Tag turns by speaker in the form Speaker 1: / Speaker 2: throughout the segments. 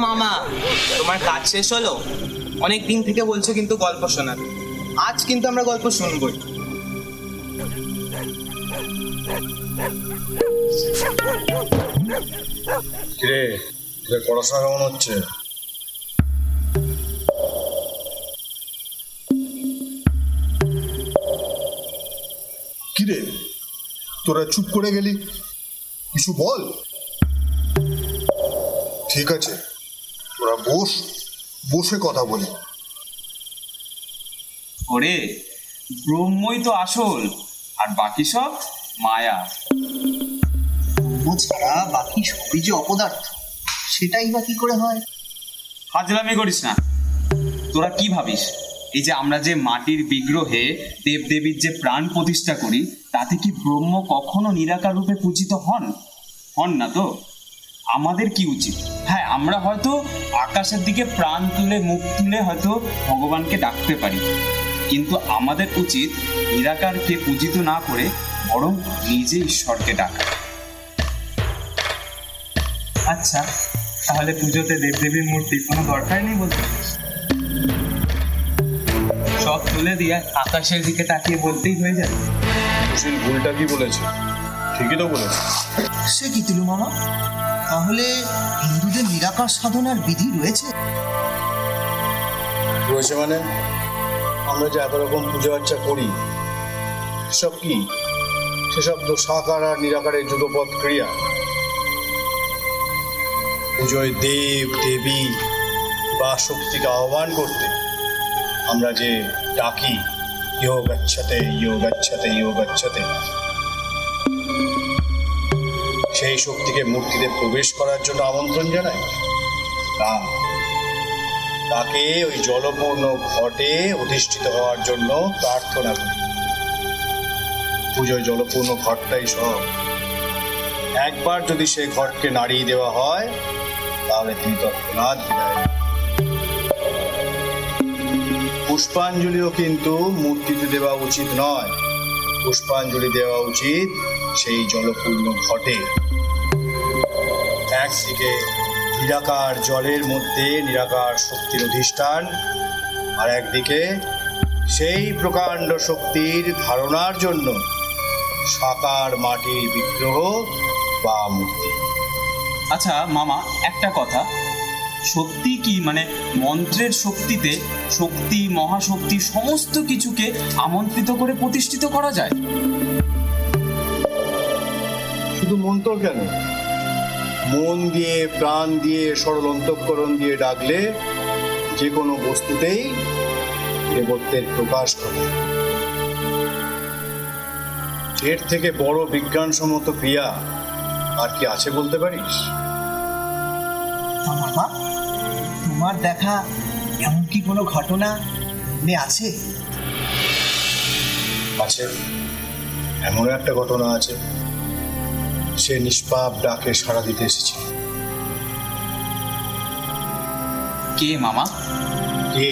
Speaker 1: মামা, তোমার কাজ শেষ হলো? অনেক দিন থেকে বলছো কিন্তু গল্প শোনাবে। আজ কিন্তু আমরা গল্প শুনবই।
Speaker 2: কিরে, তোদের পড়াশোনা কেমন হচ্ছে?
Speaker 3: কিরে, তোরা চুপ করে গেলি, কিছু বল। ঠিক আছে, তোরা বসে কথা বলি।
Speaker 4: ওরে, ব্রহ্মই তো আসল, আর বাকি সব মায়া।
Speaker 5: ব্রহ্ম ছাড়া বাকি সবই যে অপদার্থ, সেটাই বা কি করে হয়?
Speaker 4: ফাজলামি করিস না। তোরা কি ভাবিস, এই যে আমরা যে মাটির বিগ্রহে দেবদেবীর যে প্রাণ প্রতিষ্ঠা করি, তাতে কি ব্রহ্ম কখনো নিরাকার রূপে পূজিত হন না তো? আমাদের কি উচিত? হ্যাঁ, আমরা হয়তো আকাশের দিকে প্রাণ তুলে মুখ তুলে হয়তো ভগবানকে ডাকতে পারি, কিন্তু আমাদের উচিত নিরাকারকে পূজিত না করে বরং নিজে ঈশ্বরকে ডাকা।
Speaker 1: আচ্ছা, তাহলে পুজোতে দেবদেবীর মূর্তি কোনো দরকার নেই বলতে? সব তুলে দিয়ে আকাশের দিকে তাকিয়ে বলতেই হয়ে যাবে।
Speaker 2: সুশীল ভুলটা কি বলেছে? ঠিকই তো বলেছে।
Speaker 5: সে কি তিলু মামা, তাহলে হিন্দুদের নিরাকার সাধনার বিধি রয়েছে?
Speaker 2: রয়েছে মানে? আমরা যে এত রকম পুজো আর্চা করি, সেসব কি? সেসব তো সাকার আর নিরাকারের যুগপৎ ক্রিয়া। পুজোয় দেব দেবী বা শক্তিকে আহ্বান করতে আমরা যে ডাকি ইয়ো গচ্ছতে ইয়ো গচ্ছতে ইয়ো গচ্ছতে, সেই শক্তিকে মূর্তিতে প্রবেশ করার জন্য আমন্ত্রণ জানাই না, তাকে ওই জলপূর্ণ ঘটে অধিষ্ঠিত হওয়ার জন্য প্রার্থনা করি। পুজোয় জলপূর্ণ ঘটটাই সব। একবার যদি সেই ঘটকে নাড়িয়ে দেওয়া হয়, তাহলে তিনি তৎক্ষণাৎ বিদায়। পুষ্পাঞ্জলিও কিন্তু মূর্তিতে দেওয়া উচিত নয়, পুষ্পাঞ্জলি দেওয়া উচিত সেই জলপূর্ণ ঘটে। একদিকে নিরাকার জলের মধ্যে নিরাকার শক্তির অধিষ্ঠান, আর একদিকে সেই প্রকাণ্ড শক্তির ধারণার জন্য সাকার মাটির বিগ্রহ বা মূর্তি।
Speaker 4: আচ্ছা মামা, একটা কথা, সত্যি কি মানে মন্ত্রের শক্তিতে শক্তি মহাশক্তি সমস্ত কিছুকে আমন্ত্রিত করে প্রতিষ্ঠিত করা যায়?
Speaker 2: শুধু মন্ত্র কেন, মন দিয়ে প্রাণ দিয়ে সরল অন্তঃকরণ দিয়ে ডাকলে যে কোনো বস্তুতেই দেবত্বের প্রকাশ ঘটে। এর থেকে বড় বিজ্ঞানসম্মত ক্রিয়া আর কি আছে বলতে পারিস?
Speaker 5: মামা, তোমার দেখা এমন কি কোনো ঘটনা আছে?
Speaker 2: আছে, এমন একটা ঘটনা আছে। সে নিষ্পাপ ডাকে সাড়া দিতে এসেছে।
Speaker 4: কে মামা?
Speaker 2: কে?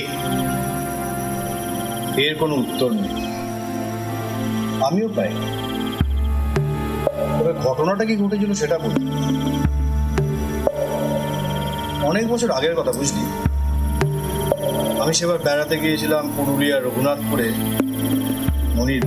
Speaker 2: এর কোনো উত্তর নেই, আমিও পাই। তবে ঘটনাটা কি ঘটেছিল সেটা বলি। অনেক বছর আগের কথা, বুঝলি। আমি সেবার বেড়াতে গিয়েছিলাম পুরুলিয়ার রঘুনাথপুরে মনির।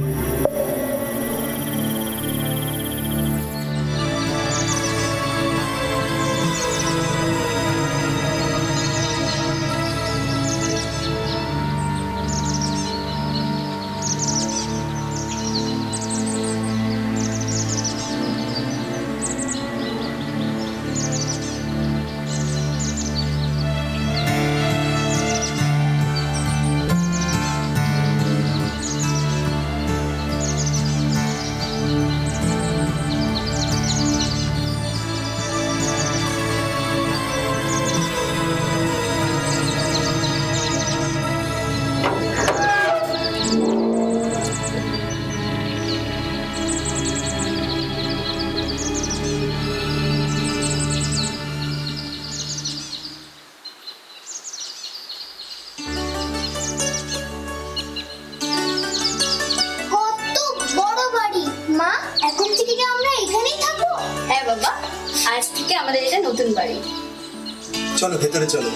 Speaker 6: কত বড় বাড়ি! মা, এখন থেকে কি আমরা এখানেই থাকবো?
Speaker 7: হ্যাঁ বাবা, আজ থেকে আমাদের এটা নতুন বাড়ি।
Speaker 5: চলো ভেতরে চলো।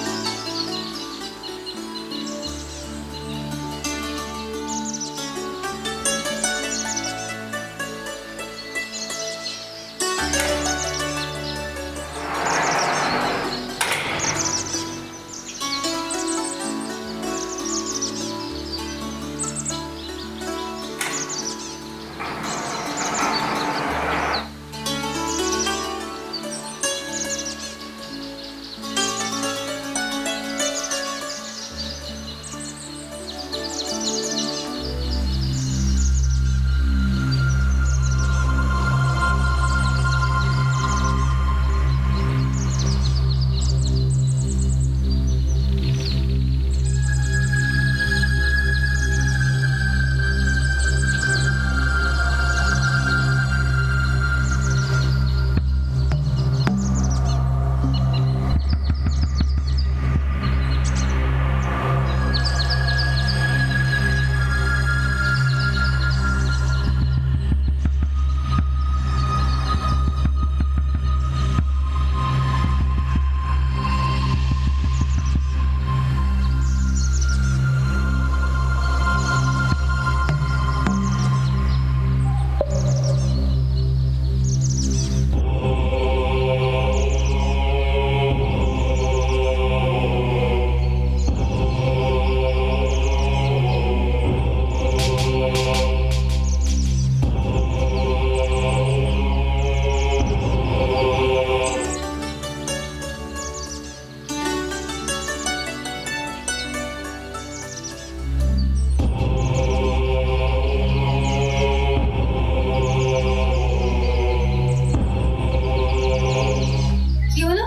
Speaker 7: কি হলো?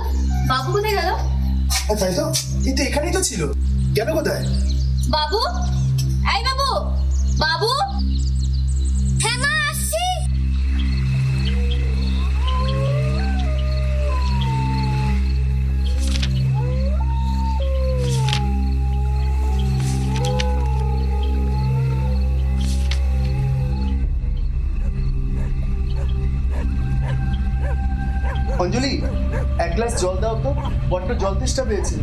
Speaker 7: বাবু কোথায় গেল?
Speaker 5: তাই তো, কিন্তু এখানেই তো ছিল। কেন কোথায়?
Speaker 7: বাবু, এই বাবু, বাবু।
Speaker 6: হ্যাঁ মা, আসছি।
Speaker 5: অঞ্জলি, এক গ্লাস জল দাও তো, বড্ড জল তেষ্টা পেয়েছে।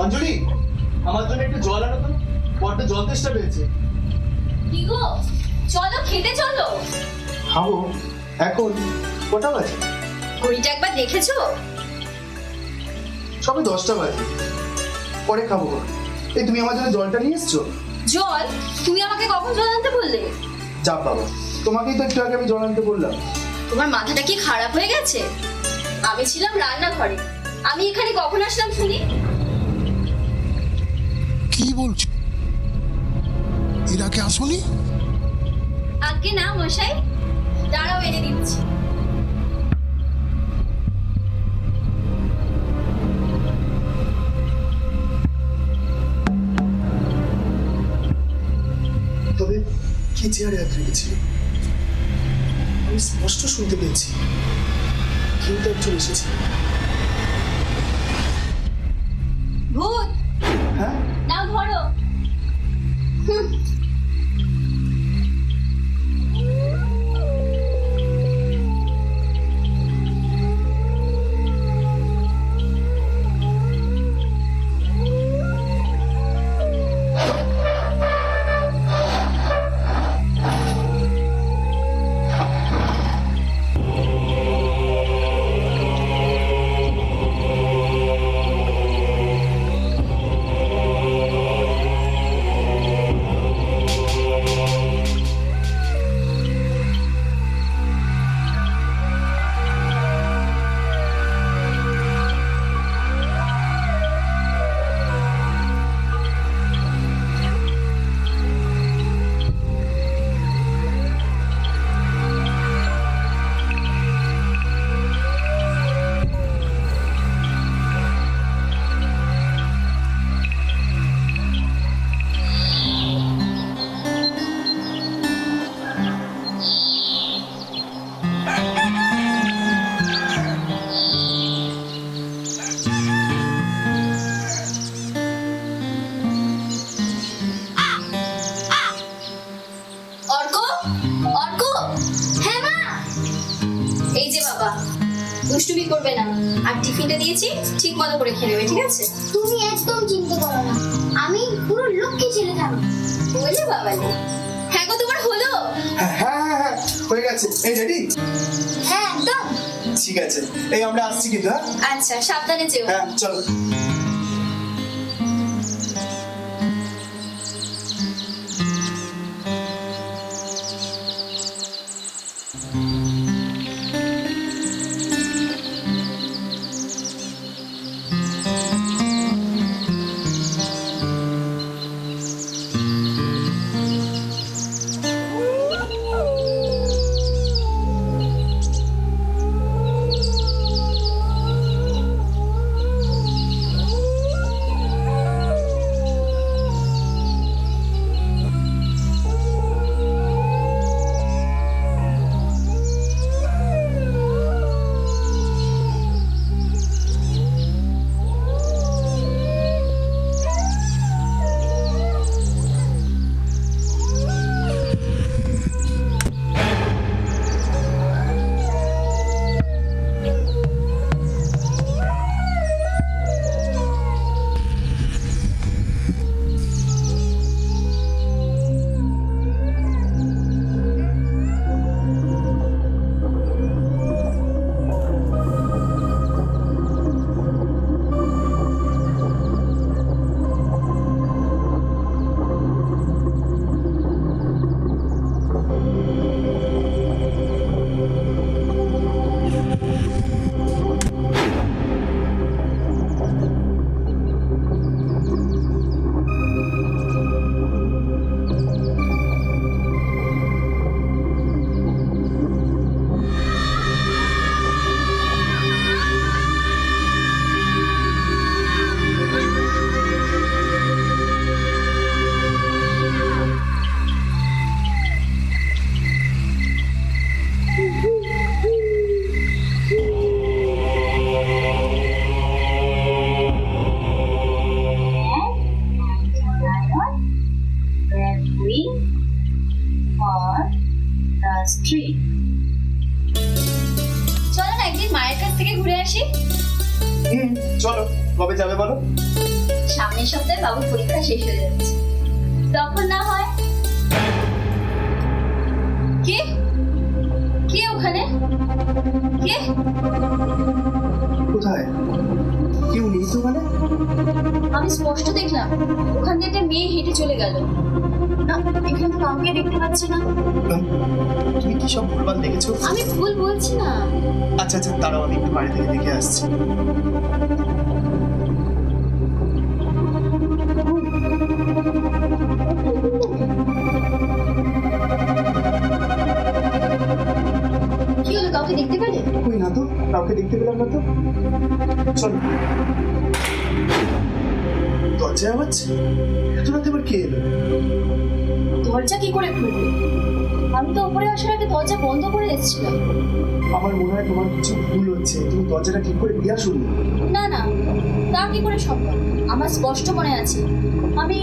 Speaker 5: অঞ্জলি, আমার জন্য একটু জল আনো তো, বড্ড জল তেষ্টা পেয়েছে।
Speaker 7: কি গো, চলো খেতে চলো।
Speaker 5: খাবো? এখন কটা বাজে?
Speaker 7: ঘড়িটা একবার দেখেছো?
Speaker 5: সবে 10টা বাজে, পরে খাবো। এই তুমি আমার জন্য জলটা নিয়ে এসছো?
Speaker 7: জল? তুমি আমাকে কখন জল আনতে বললে?
Speaker 5: যা বাবা, তোমাকেই তো একটু আগে আমি জল আনতে বললাম।
Speaker 7: তোমার মাথাটা কি খারাপ হয়ে গেছে? আমি ছিলাম রান্নাঘরে, আমি এখানে কখন আসলাম শুনি?
Speaker 8: কি বলছো? এর আগে আসোনি?
Speaker 7: আগে না মশাই, দাঁড়াও এনে দিচ্ছি।
Speaker 9: তবে কি চেয়ারে হাত রেখেছিল? আমি স্পষ্ট শুনতে পেয়েছি কেউ তো একজন এসেছে।
Speaker 7: ভূত,
Speaker 9: হ্যাঁ,
Speaker 7: নাও ধরো। হুম। অর্ক, অর্ক, হ্যাঁ মা। এই যে বাবা, দুষ্টুমি করবে না, আর টিফিনটা দিয়েছি ঠিক মতো করে খেয়ে নেবে, ঠিক আছে?
Speaker 6: তুমি একদম চিন্তা করো না, আমি পুরো লক্ষ্মী ছেলে থাকবো।
Speaker 7: বলে বাবা রে। হ্যাঁ গো, তোমার হলো?
Speaker 9: হ্যাঁ হ্যাঁ হ্যাঁ হ্যাঁ, হয়ে গেছে। এই রেডি?
Speaker 6: হ্যাঁ একদম।
Speaker 9: ঠিক আছে, এই আমরা আসছি কিন্তু। হ্যাঁ
Speaker 7: আচ্ছা, সাবধানে যেও।
Speaker 9: হ্যাঁ, চলো।
Speaker 7: চলো না একদিন মায়ের কাছ থেকে ঘুরে আসি।
Speaker 9: চলো, কবে যাবে বলো?
Speaker 7: সামনের সপ্তাহে বাবুর পরীক্ষা শেষ হয়ে যাচ্ছে, তখন না হয়। কে কে ওখানে? কে?
Speaker 9: কোথায়? কেউ নেই তো ওখানে?
Speaker 7: আমি স্পষ্ট দেখলাম ওখান দিয়ে একটা মেয়ে হেঁটে চলে গেল। না, এখানে তো কাউকে দেখতে পাচ্ছি না।
Speaker 5: তুমি কি সব ভুলভাল দেখেছো?
Speaker 7: আমি ভুল বলছি না।
Speaker 5: আচ্ছা আচ্ছা, দাঁড়াও, আমি একটু বাড়ি থেকে দেখে আসছি।
Speaker 7: কি হলো, কাউকে দেখতে পেলে?
Speaker 5: কই না তো, কাউকে দেখতে পেলাম না তো। চলো। দরজায় আওয়াজ? এত রাতে আবার কে এলো?
Speaker 7: দরজা কি করে খুলবে? আমি তো উপরে আসার আগে দরজা বন্ধ করে এসেছিলাম।
Speaker 5: আমার মনে হয় তোমার কিছু ভুল হচ্ছে, তুমি দরজাটা ঠিক করে দিয়া শুনলে।
Speaker 7: না না, তা কি করে সম্ভব? আমার স্পষ্ট মনে আছে আমি।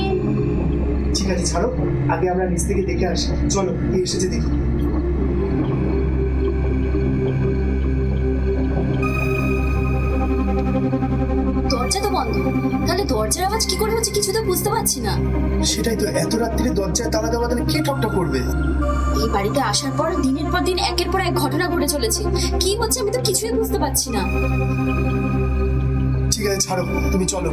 Speaker 5: ঠিক আছে, ছাড়ো, আগে আমরা নিচ থেকে দেখে আসি। চলো, কে এসেছে দেখি।
Speaker 7: দরজা তো বন্ধ, তাহলে দরজার আওয়াজ কি করে হচ্ছে কিছু তো বুঝতে পারছি না।
Speaker 5: সেটাই তো, এত রাত্রিরে দরজায় তালা দেওয়া, তাহলে কে ঠকঠক করবে?
Speaker 7: এই বাড়িতে আসার পর দিনের পর দিন একের পর এক ঘটনা ঘটে চলেছে। কি হচ্ছে আমি তো কিছুই বুঝতে পারছি না।
Speaker 5: ঠিক আছে, ছাড়ো, তুমি চলো।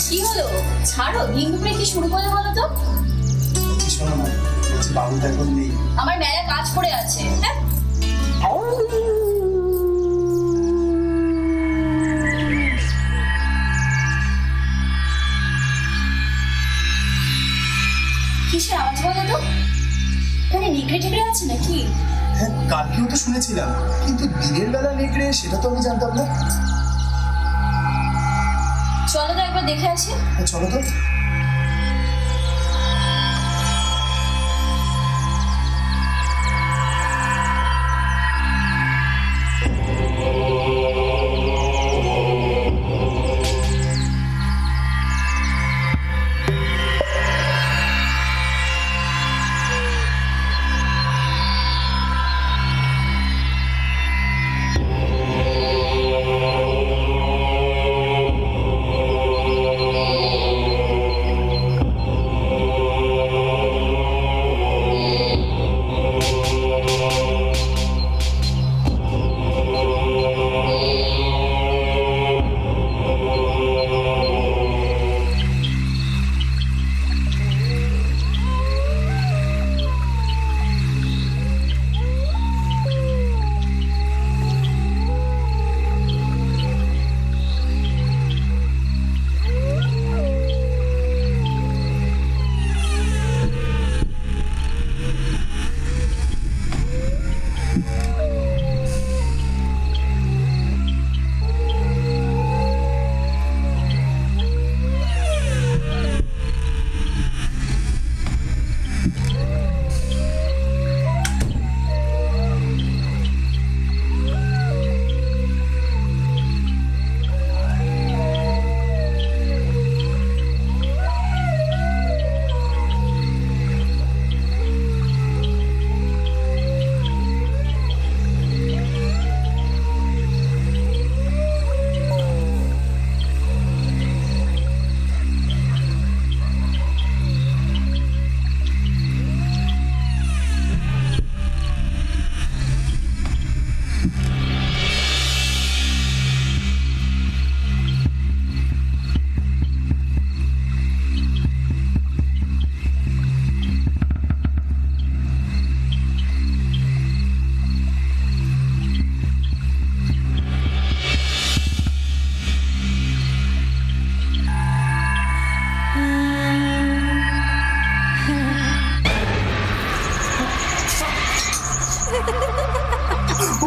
Speaker 7: কি হলো? ছাড়ো, দিন দুপুরে কি শুরু করলে বলো তো?
Speaker 5: বলছি, শোনো না, বলছি বাবু তো এখন নেই।
Speaker 7: আমার মেলা কাজ পড়ে আছে। হ্যাঁ, কিসের আওয়াজ বলো তো? এখানে নেকড়ে টেকড়ে আছে নাকি?
Speaker 5: হ্যাঁ, কালকেও তো শুনেছিলাম, কিন্তু দিনের বেলা নেকড়ে সেটা তো আমি জানতাম না।
Speaker 7: চলো তো একবার দেখে আসি।
Speaker 5: হ্যাঁ, চলো তো।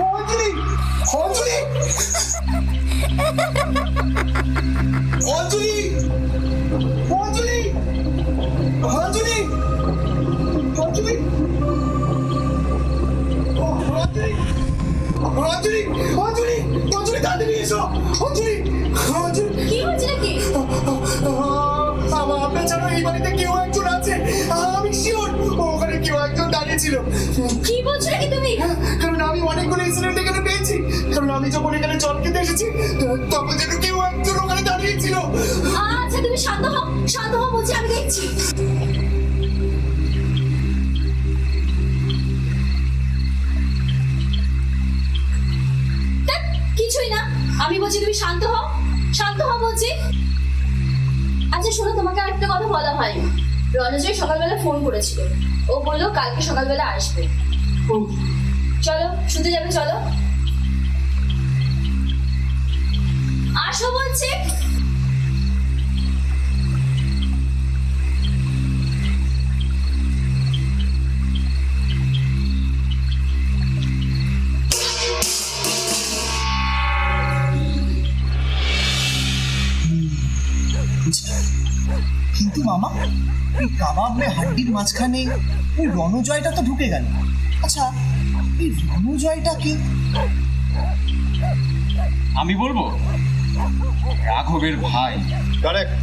Speaker 5: অঞ্জলি, অঞ্জলি, অঞ্জলি, অঞ্জলি, অঞ্জলি, অঞ্জলি, অঞ্জলি, অঞ্জলি, তাড়াতাড়ি এসো। অঞ্জলি, অঞ্জলি,
Speaker 7: কি হচ্ছে নাকি?
Speaker 5: আপনার ছাড়া এই বাড়িতে কেউ একজন আছে, আমি শিওর। ওখানে কেউ একজন দাঁড়িয়ে ছিল।
Speaker 7: কি বলছো নাকি তুমি?
Speaker 5: কারণ আমি অনেকগুলো ইনসিডেন্ট এখানে পেয়েছি। কারণ আমি যখন এখানে জল খেতে এসেছি, তখন যেন কেউ একজন ওখানে দাঁড়িয়ে ছিল।
Speaker 7: আচ্ছা তুমি শান্ত হও, শান্ত হও বলছি, আমি দেখছি। কিছুই না। আমি বলছি তুমি শান্ত হও, শান্ত হও বলছি। আচ্ছা শোনো, তোমাকে আরেকটা কথা বলা হয়নি। রণজয় সকালবেলা ফোন করেছিল, ও বললো কালকে সকালবেলা আসবে। চলো শুতে যাবে, চলো আসো বলছে।
Speaker 1: কিন্তু মামা, এই কাবাব মে হাড্ডির মাঝখানে ওই রণজয়টা তো ঢুকে গেল। আচ্ছা, এই রণজয়টা কি?
Speaker 4: আমি বলবো রাঘবের ভাই।
Speaker 2: কারেক্ট।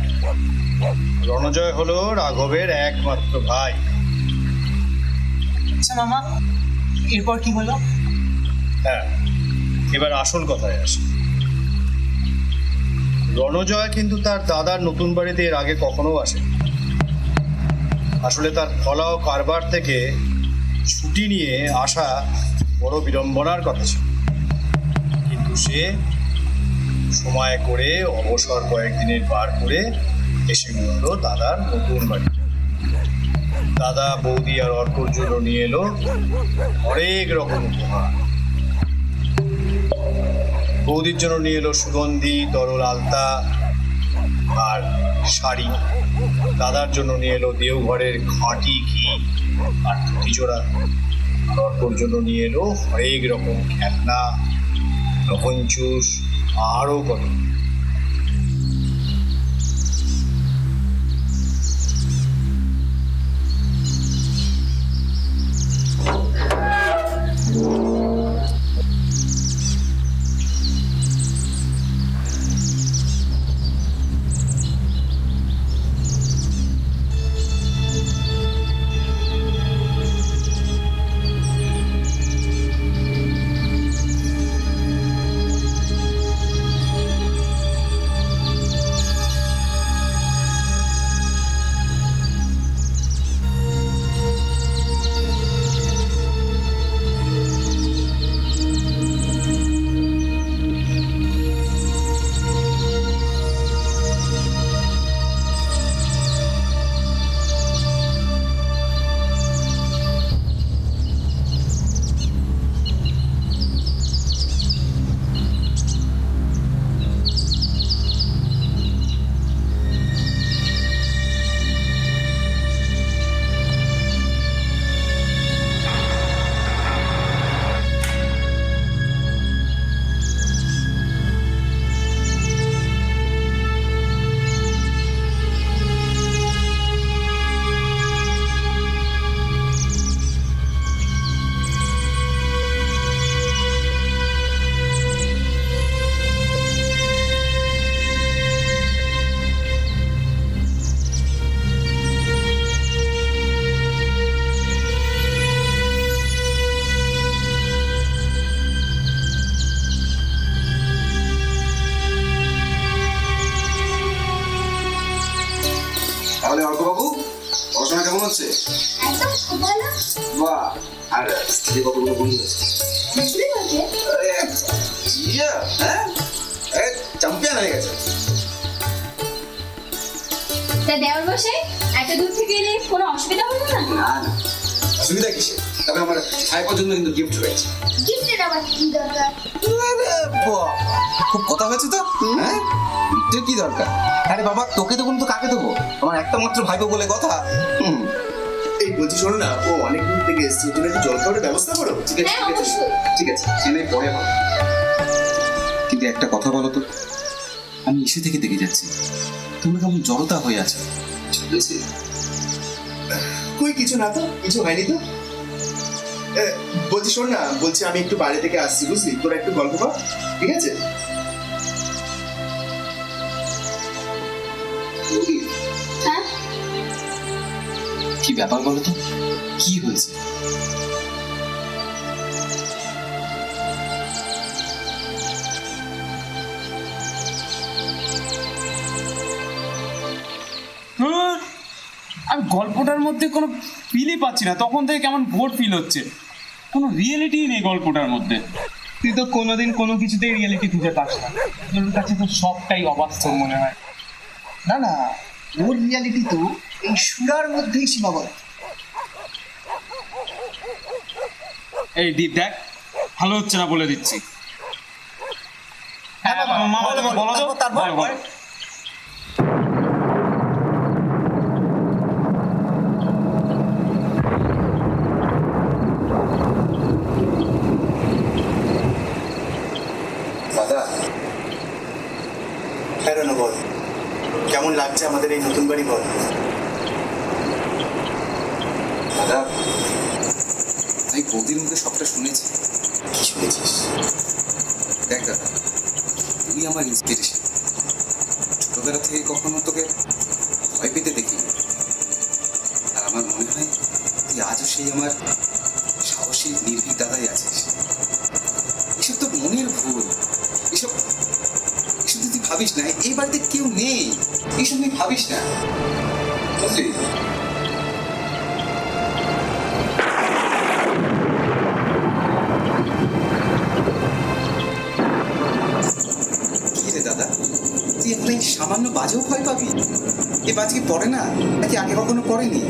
Speaker 2: রণজয় হলো রাঘবের একমাত্র ভাই।
Speaker 1: আচ্ছা মামা, এরপর কি হলো?
Speaker 2: হ্যাঁ, এবার আসল কথায় আসে। রণজয় কিন্তু তার দাদার নতুন বাড়িতে এর আগে কখনো আসে। আসলে তার ফলাও কারবার থেকে ছুটি নিয়ে আসা বড় বিড়ম্বনার কথা ছিল, কিন্তু সে সময় করে অবসর কয়েকদিনের বার করে এসে গেল দাদার নতুন বাড়ি। দাদা, বৌদি আর অর্কর জন্য নিয়ে এলো অনেক রকম উপহার। বৌদির জন্য নিয়ে এলো সুগন্ধি তরল আলতা আর শাড়ি। দাদার জন্য নিয়ে এলো দেওঘরের খাঁটি ঘি আর ধুতি জোড়া। অর্কর জন্য নিয়ে এলো হরেক রকম খেলনা, লবণ জুস, আরও কত।
Speaker 3: তাহলে অর্কবাবু পড়াশোনা কেমন হচ্ছে?
Speaker 6: একদম খুব ভালো।
Speaker 3: বাহ, আর স্ত্রী কতগুলো বন্ধু আছে?
Speaker 6: বুঝলি বলছে?
Speaker 3: ইয়া, হ্যাঁ, চ্যাম্পিয়ন হয়ে গেছে।
Speaker 7: তা দেওয়ার বসে এত দূর থেকে এলে কোনো অসুবিধা হলো না?
Speaker 3: না না, অসুবিধা কিসে? তবে আমার ভাইপোর জন্য কিন্তু গিফট রয়েছে।
Speaker 6: গিফটের আবার কি দরকার?
Speaker 3: খুব কথা হয়েছে তো, হ্যাঁ? গিফটের কি দরকার? আরে বাবা, তোকে দেবো তো কাকে দেবো? আমার একটা মাত্র ভাইপো বলে কথা।
Speaker 5: এই বলছি শোনো না, ও অনেক দূর থেকে এসছে, ওর জন্য একটু জল খাবারের ব্যবস্থা করো।
Speaker 3: ঠিক আছে,
Speaker 7: হ্যাঁ,
Speaker 3: ঠিক আছে,
Speaker 7: অবশ্যই।
Speaker 3: ঠিক আছে, জেনে পরে হবে। কিন্তু একটা কথা বলো তো, আমি এসে থেকে দেখে যাচ্ছি তুমি কেমন জড়তা হয়ে আছো। বুঝেছি?
Speaker 5: কই কিছু না তো, কিছু হয়নি তো। বলছি শোন না, বলছি আমি একটু বাইরে থেকে আসছি, বুঝলি? তোরা একটু গল্প কর, ঠিক আছে?
Speaker 7: হ্যাঁ,
Speaker 3: কি ব্যাপার বলো তো, কি হয়েছে?
Speaker 4: আমি গল্পটার মধ্যে কোনো ফিলই পাচ্ছি না, তখন থেকে কেমন বোর ফিল হচ্ছে, কোনো রিয়েলিটি নেই গল্পটার মধ্যে।
Speaker 1: তুই তো কোনোদিন কোনো কিছুতেই রিয়েলিটি খুঁজে পাস না, তোর কাছে তো সবটাই অবাস্তব মনে হয়।
Speaker 5: না না, ওর রিয়ালিটি তো এই সুরার মধ্যেই সীমাবদ্ধ।
Speaker 4: এই দীপ দেখ, ভালো হচ্ছে না বলে দিচ্ছি। হ্যাঁ মামা, বলো তো, বলো, বলো।
Speaker 3: দাদা,
Speaker 5: হ্যাঁ রানু বল, কেমন লাগছে আমাদের এই নতুন বাড়ি বল?
Speaker 3: দাদা, আমি বৌদির মুখে সবটা শুনেছি।
Speaker 5: কি শুনেছিস?
Speaker 3: দেখ দাদা, তুই আমার ইন্সপিরেশন। ছোটবেলা থেকে কখনো তোকে ভয় পেতে দেখিনি, আর আমার মনে হয় তুই আজও সেই আমার সাহসী নির্ভীক দাদাই আছিস। এসব তো মনের ভুল, এসব এসব তুই ভাবিস না। এই বাড়িতে কেউ নেই, এইসব তুই ভাবিস না, বুঝলি? কি রে দাদা, তুই এখন এই সামান্য বাজেও ভয় পাবি? এ বাজ কি পড়ে না, নাকি আগে কখনো পড়েনি?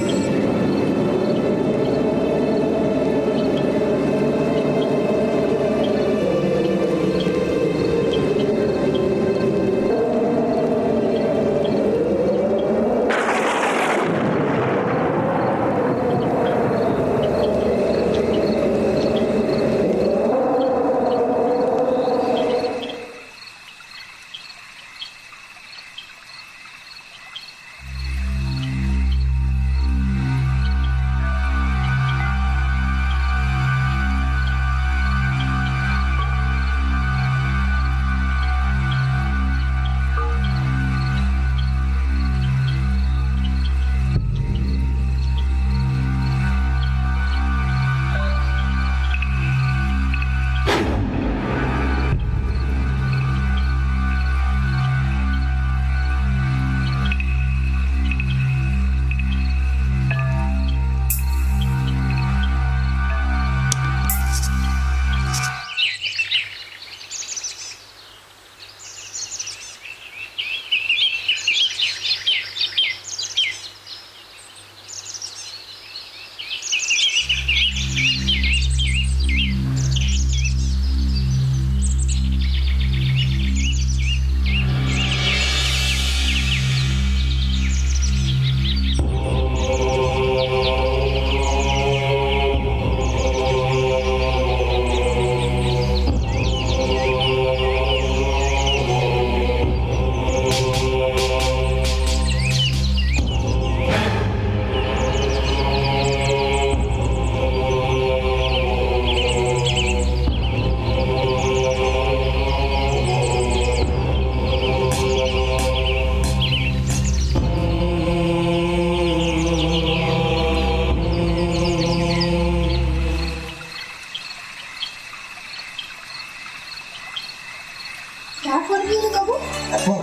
Speaker 6: তারপর কি হলো বাবু?
Speaker 5: তারপর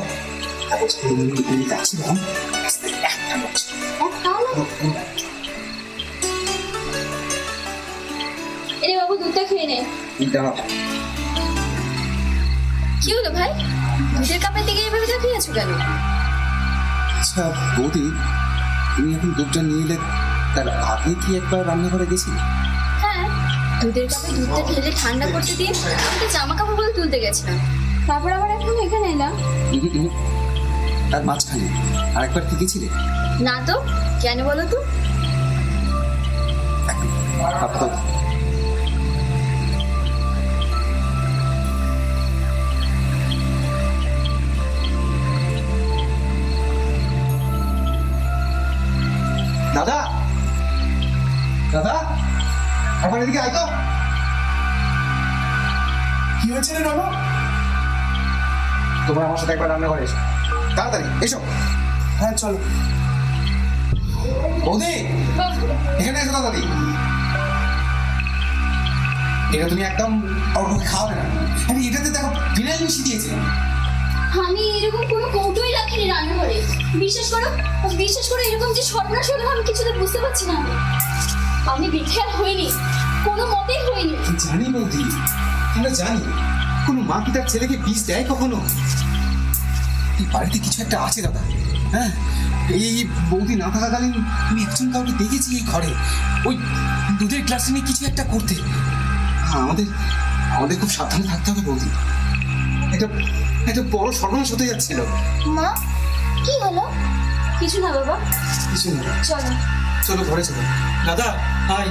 Speaker 5: তারপর তুমি যাচ্ছিলাম, রাস্তায় একটা লোক ছিল।
Speaker 6: একটাও না?
Speaker 7: এরে বাবু, দুধটা খেয়ে নে। কি হলো ভাই, দুধের কাপের দিকে এভাবে তাকিয়ে আছো কেন?
Speaker 3: আচ্ছা বৌদি, তুমি এখন দুধটা নিয়ে এলে, তার আগে কি একবার রান্নাঘরে গেছিলে?
Speaker 7: হ্যাঁ, দুধের কাপে দুধটা ঢেলে ঠান্ডা করতে দিয়ে আমি জামা কাপড়গুলো তুলতে গেছিলাম, তারপর আবার এখন এখানে এলাম।
Speaker 3: তার মাঝখানে আরেকবার কি গেছিলে?
Speaker 7: না তো, কেন বলো তো?
Speaker 3: আপাতত
Speaker 5: দাদা, দাদা, একবার এদিকে আয় তো। কি হয়েছে রে রানু?
Speaker 3: তোমরা আমার সাথে একবার রান্নাঘরে এসো, তাড়াতাড়ি এসো।
Speaker 5: হ্যাঁ চলো।
Speaker 3: বৌদি, এখানে এসো তাড়াতাড়ি। এটা তুমি একদম ওর মুখে খাওয়াবে না। আরে এটাতে দেখো ফিনাইল মিশিয়ে দিয়েছে।
Speaker 7: আমি এরকম কোনো কৌটোই রাখিনি রান্নাঘরে। বিশ্বাস করো, এরকম যে সর্বনাশ হলো আমি কিছুতে বুঝতে পারছি না। আমি বেখেয়াল হইনি, কোনো মতেই হইনি।
Speaker 3: জানি বৌদি, আমরা জানি কোনো মা কি তার ছেলেকে বিষ দেয় কখনো? এই বাড়িতে কিছু একটা আছে দাদা। হ্যাঁ, এই বৌদি না থাকাকালীন আমি একজন কাউকে দেখেছি এই ঘরে ওই দুধের গ্লাসে নিয়ে কিছু একটা করতে। আমাদের আমাদের খুব সাবধানে থাকতে হবে বৌদি। একটা একটা বড় সর্বনাশ হতে যাচ্ছিল।
Speaker 6: মা কি হলো?
Speaker 7: কিছু না বাবা,
Speaker 3: কিছু না,
Speaker 7: চলো।
Speaker 3: চলো ঘরে চলো। দাদা হাই।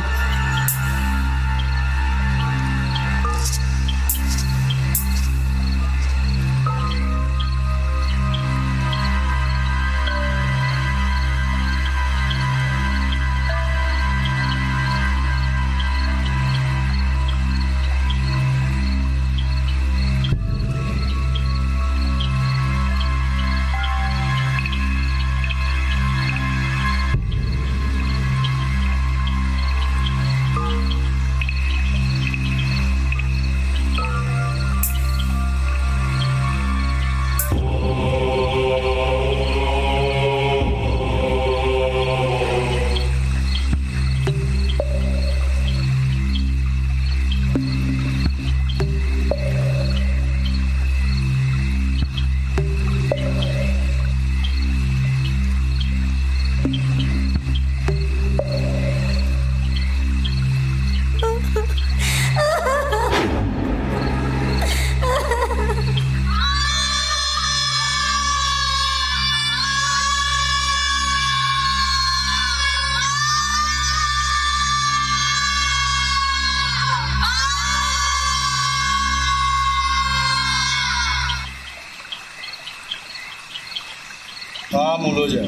Speaker 2: মূলজা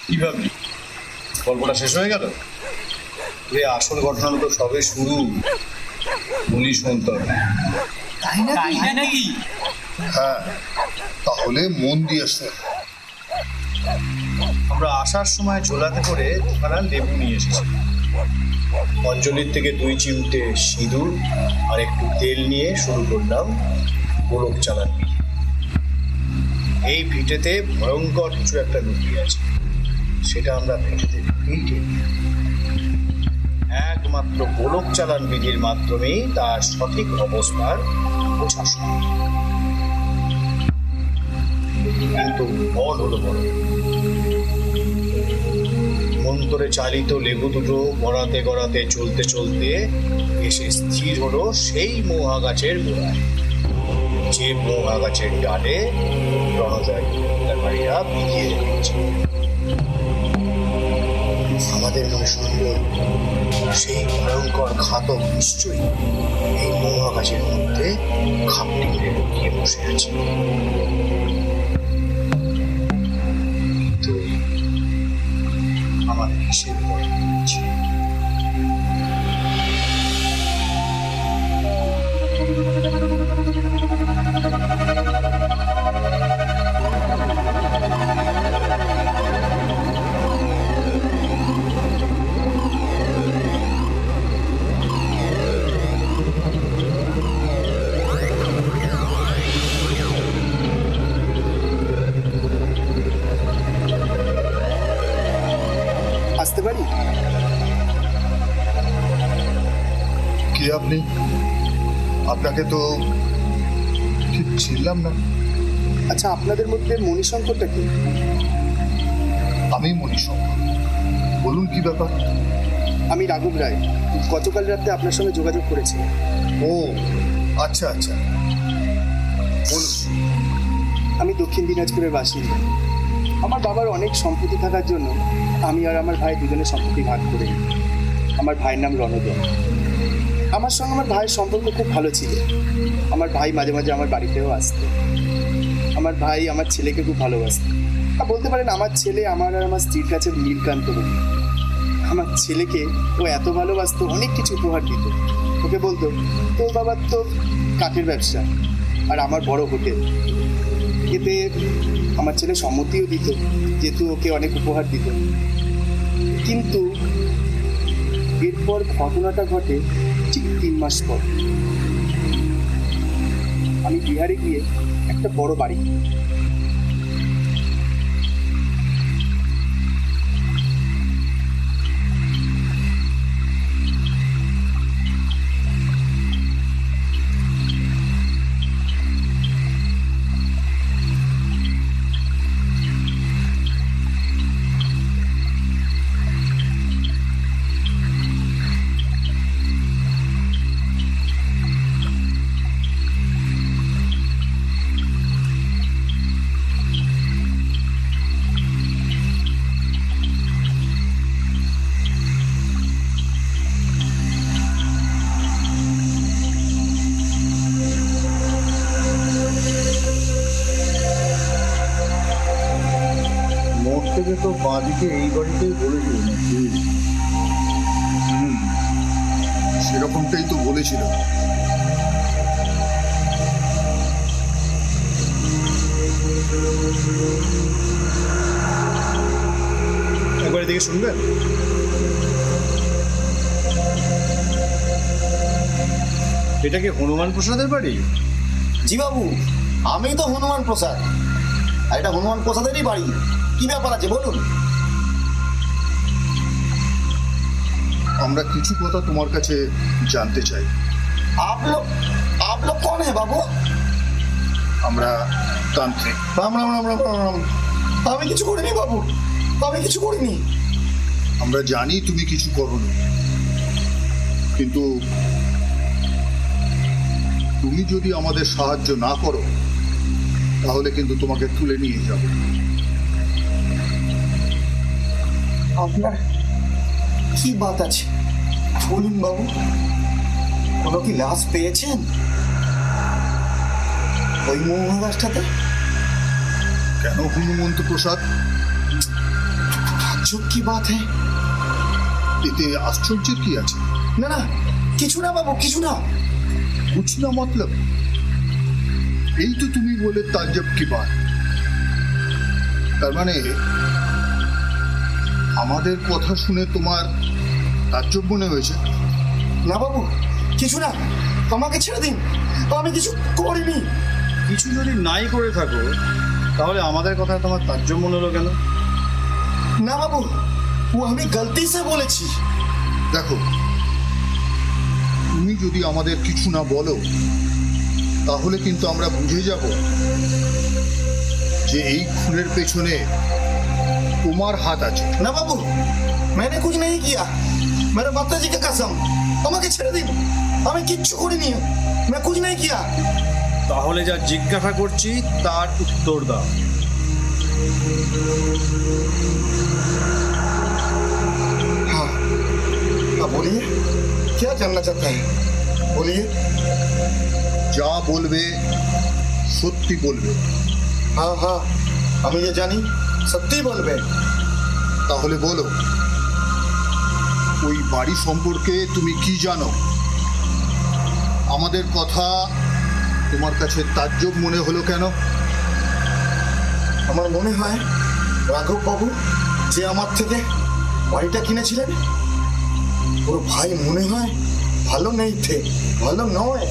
Speaker 2: কিভাবে গল্পটা শেষ হয়ে গেল? আসল ঘটনা তো সবে শুরু। বলি শুনতে হবে।
Speaker 4: তাই নাকি?
Speaker 8: হ্যাঁ, তাহলে মন দিয়ে শোন।
Speaker 2: আমরা আসার সময় ঝোলাতে করে দুখানা লেবু নিয়ে এসেছি। অঞ্জলির থেকে 2 চিমটে সিঁদুর আর একটু তেল নিয়ে শুরু করলাম গোলক চালানি। এই ভিটেতে ভয়ঙ্কর কিছু একটা লুকিয়ে আছে, সেটা আমরা ভিটেতে ভিটে একমাত্র গোলক চালান বিধির মাধ্যমেই তার সঠিক অবস্থার বোঝা সম্ভব। কিন্তু বল হলো বড়। মন্তরে চালিত লেবু দুটো গড়াতে গড়াতে চলতে চলতে এসে স্থির হলো সেই মহা গাছের গোড়ায়, যে মহা গাছের ডালে রণজয় ব্যাপারীরা বিধিয়ে রেখেছে। আমাদের মনে শুনল সেই ভয়ঙ্কর ঘাতক নিশ্চয়ই এই মহা গাছের মধ্যে খাপটি করে লুকিয়ে বসে আছে। কিন্তু আমাদের হিসেবে বলছি
Speaker 9: আসতে পারি?
Speaker 8: কি আপনি? আপনাকে তো ঠিক ছিলাম না।
Speaker 9: আচ্ছা, আপনাদের মধ্যে মণিশঙ্করটা কি?
Speaker 8: আমি মণিশঙ্কর। বলুন কি ব্যাপার?
Speaker 9: আমি রাঘব রায়, গতকাল রাতে আপনার সঙ্গে যোগাযোগ করেছি।
Speaker 8: ও আচ্ছা আচ্ছা, বলুন।
Speaker 9: আমি দক্ষিণ দিনাজপুরের বাসিন্দা। আমার বাবার অনেক সম্পত্তি থাকার জন্য আমি আর আমার ভাই দুজনে সম্পত্তি ভাগ করে নিই। আমার ভাইয়ের নাম রণজন। আমার সঙ্গে আমার ভাইয়ের সম্পর্ক খুব ভালো ছিল। আমার ভাই মাঝে মাঝে আমার বাড়িতেও আসতো। আমার ভাই আমার ছেলেকে খুব ভালোবাসত। আর বলতে পারেন আমার ছেলে আমার আর আমার স্ত্রীর কাছে নীলকান্ত বলি। আমার ছেলেকে ও এত ভালোবাসতো, অনেক কিছু উপহার দিত। ওকে বলতো তোর বাবার তো কাঠের ব্যবসা আর আমার বড় হোটেল। এতে আমার ছেলে সম্মতিও দিত, যেহেতু ওকে অনেক উপহার দিত। কিন্তু এরপর ঘটনাটা ঘটে ঠিক 3 মাস পর। আমি বিহারে গিয়ে একটা বড় বাড়ি কিনি।
Speaker 2: মোড় থেকে তো বাঁদিকে এই বাড়িতেই বলেছিল নাকি?
Speaker 8: সেরকমটাই তো বলেছিল।
Speaker 2: একবার এদিকে শুনবেন? এটা কি হনুমান প্রসাদের বাড়ি?
Speaker 5: জি বাবু, আমি তো হনুমান প্রসাদ, আর এটা হনুমান প্রসাদেরই বাড়ি। কি ব্যাপার আছে বলুন।
Speaker 8: আমরা কিছু কথা তোমার কাছে জানতে চাই।
Speaker 5: आप लोग कौन है बाबू?
Speaker 8: আমরা তান্ত্রিক।
Speaker 5: রাম রাম রাম রাম রাম রাম। আমি কিছু করিনি বাবু, আমি কিছু করিনি।
Speaker 8: আমরা জানি তুমি কিছু করোনি, কিন্তু তুমি যদি আমাদের সাহায্য না করো তাহলে কিন্তু তোমাকে তুলে নিয়ে যাব।
Speaker 5: আপনার কি বাত আছে বলুন বাবু। কোনো কি লাশ পেয়েছেন ওই মহারাজটাতে?
Speaker 8: কেন হনুমন্ত প্রসাদ?
Speaker 5: তাজ্জব কি বাত হ্যাঁ।
Speaker 8: এতে আশ্চর্যের কি আছে?
Speaker 5: না না, কিছু না বাবু, কিছু না।
Speaker 8: कुछ ना मतलब এই তো তুমি বলে তাজ্জব কি বাত। তার মানে আমাদের কথা শুনে তোমার তাজ্জব মনে হয়েছে?
Speaker 5: না বাবু, কিছু না, আমাকে ছেড়ে দিন, আমি কিছু করিনি।
Speaker 2: কিছু যদি নাই করে থাকো তাহলে আমাদের কথা তোমার তাজ্জব মনে হলো কেন?
Speaker 5: না বাবু, ও আমি গলতি সে বলেছি।
Speaker 8: দেখো, তুমি যদি আমাদের কিছু না বলো তাহলে কিন্তু আমরা বুঝে যাব যে এই খুনের পেছনে তোমার হাত আছে।
Speaker 5: না বাবু, मैंने कुछ नहीं किया, मेरे माता जी की कसम, আমাকে ছেড়ে দিন, আমি কিচ্ছু করিনি, मैं कुछ नहीं किया।
Speaker 2: তাহলে যা জিজ্ঞাসা করছি তার উত্তর দাও।
Speaker 5: हाँ हाँ बोलिए, क्या जानना चाहते हैं बोलिए।
Speaker 8: যা বলবে সত্যি বলবে।
Speaker 5: हाँ हाँ আমি যে জানি সত্যি বলবে।
Speaker 8: তাহলে বলো, ওই বাড়ি সম্পর্কে তুমি কি জানো? আমাদের কথা তোমার কাছে তাজ্জব মনে হলো কেন?
Speaker 5: আমার মনে হয় রাঘব বাবু যে আমার থেকে বাড়িটা কিনেছিলেন ওর ভাই মনে হয় ভালো নেই থে, ভালো নয়।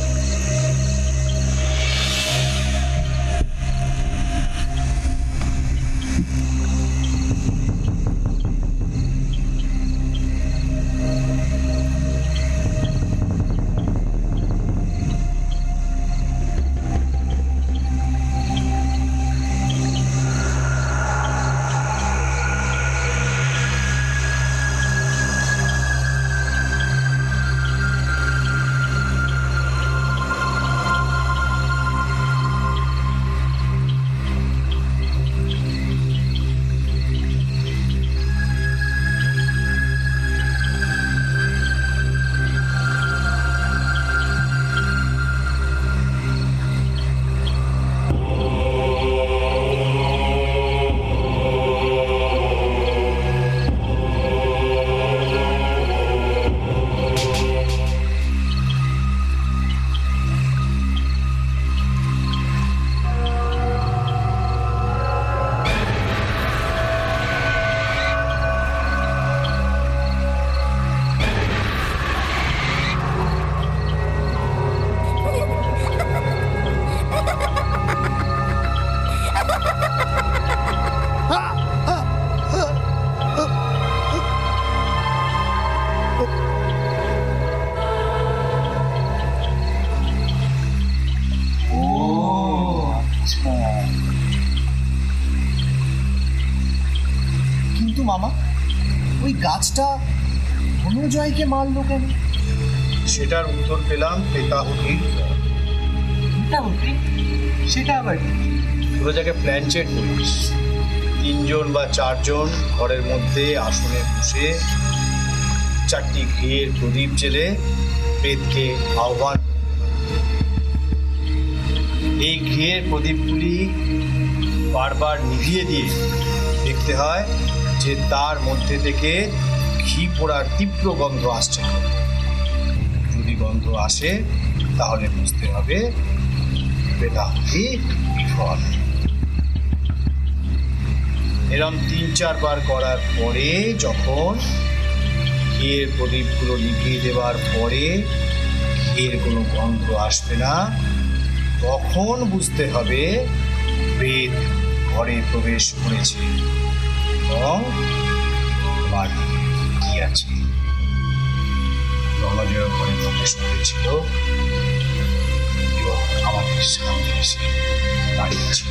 Speaker 1: কিন্তু মামা, ওই গাছটা অনুজয়কে মারলো কেন?
Speaker 2: সেটার উত্তর পেলাম পেতাহুতির।
Speaker 1: সেটা আবার কি?
Speaker 2: পুরো জায়গায় প্ল্যানচেট বলিস। 3 জন বা 4 জন ঘরের মধ্যে আসনে বসে 4টি ঘিয়ের প্রদীপ জেলে প্রেতকে আহ্বান। এই ঘিয়ের প্রদীপগুলি বারবার নিভিয়ে দিয়ে ব্যক্তি দেখতে হয় যে তার মধ্যে থেকে ঘি পোড়ার তীব্র গন্ধ আসছে না। যদি গন্ধ আসে তাহলে বুঝতে হবে বেদান্তি বিফল। এরম 3-4 বার করার পরে যখন ঘিয়ের প্রদীপগুলো নিভিয়ে দেওয়ার পরে ঘিয়ের কোনো গন্ধ আসবে না, তখন বুঝতে হবে বেদ ঘরে প্রবেশ করেছে এবং বাড়ি কি আছে। রণজয় ঘরে প্রবেশ করেছিল এবং আমাদের সামনে এসে দাঁড়িয়েছিল।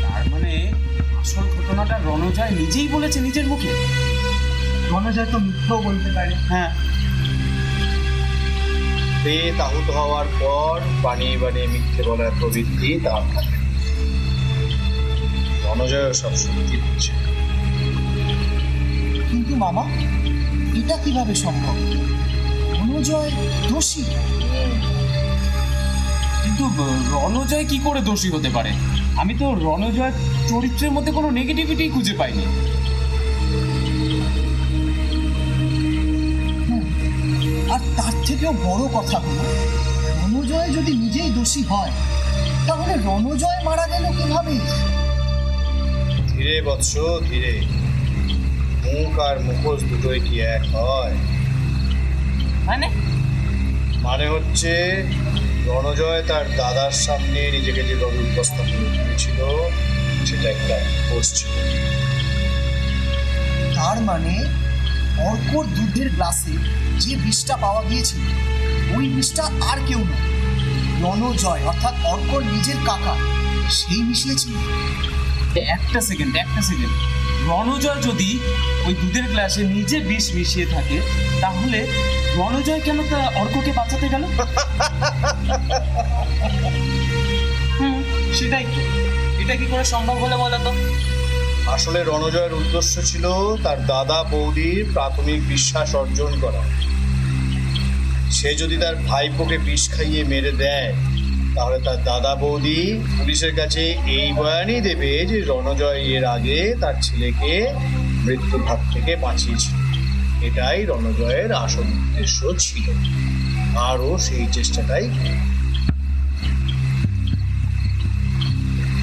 Speaker 4: তার মানে আসল ঘটনাটা রণজয় নিজেই বলেছে নিজের মুখে।
Speaker 1: রণজয় তো মিথ্যেও বলতে পারে।
Speaker 4: হ্যাঁ,
Speaker 2: বেদ আহুত হওয়ার পর বানিয়ে বানিয়ে মিথ্যে বলার প্রবৃত্তি তার থাকে। রণজয় সব সত্যি বলছে।
Speaker 10: কিন্তু মামা, এটা কিভাবে সম্ভব? অনুজয় দোষী।
Speaker 4: কিন্তু রণজয় কি করে দোষী হতে পারে? আমি তো রণজয়ের চরিত্রের মধ্যে কোনো নেগেটিভিটি খুঁজে পাইনি।
Speaker 10: আর তার থেকেও বড় কথা হলো, রণজয় যদি নিজেই দোষী হয় তাহলে রণজয় মারা গেল কিভাবে?
Speaker 2: ধীরে বৎস ধীরে। মুখ আর মুখোশ দুটোই কি এক হয়? মানে হচ্ছে রণজয় তার দাদার সামনে নিজেকে যেভাবে উপস্থাপন করেছিল সেটা একটা দোষ ছিল।
Speaker 10: তার মানে অর্কর দুধের গ্লাসে যে বিষটা পাওয়া গিয়েছিল ওই বিষটা আর কেউ নয়, রণজয় অর্থাৎ অর্কর নিজের কাকা সেই মিশিয়েছিল।
Speaker 4: একটা সেকেন্ড। রণজয় যদি ওই দুধের গ্লাসে নিজে বিষ মিশিয়ে থাকে তাহলে রণজয় কেন তা অর্ককে বাঁচাতে গেল?
Speaker 1: সেটাই তো। এটা কি করে সম্ভব হলো বলো তো?
Speaker 2: আসলে রণজয়ের উদ্দেশ্য ছিল তার দাদা বৌদির প্রাথমিক বিশ্বাস অর্জন করা। সে যদি তার ভাইপোকে বিষ খাইয়ে মেরে দেয় তাহলে তার দাদা বৌদি পুলিশের কাছে এই বয়ানই দেবে যে রণজয় এর আগে তার ছেলেকে মৃত্যুর হাত থেকে বাঁচিয়েছিল। এটাই রণজয়ের আসল উদ্দেশ্য ছিল, আরও সেই চেষ্টাটাই।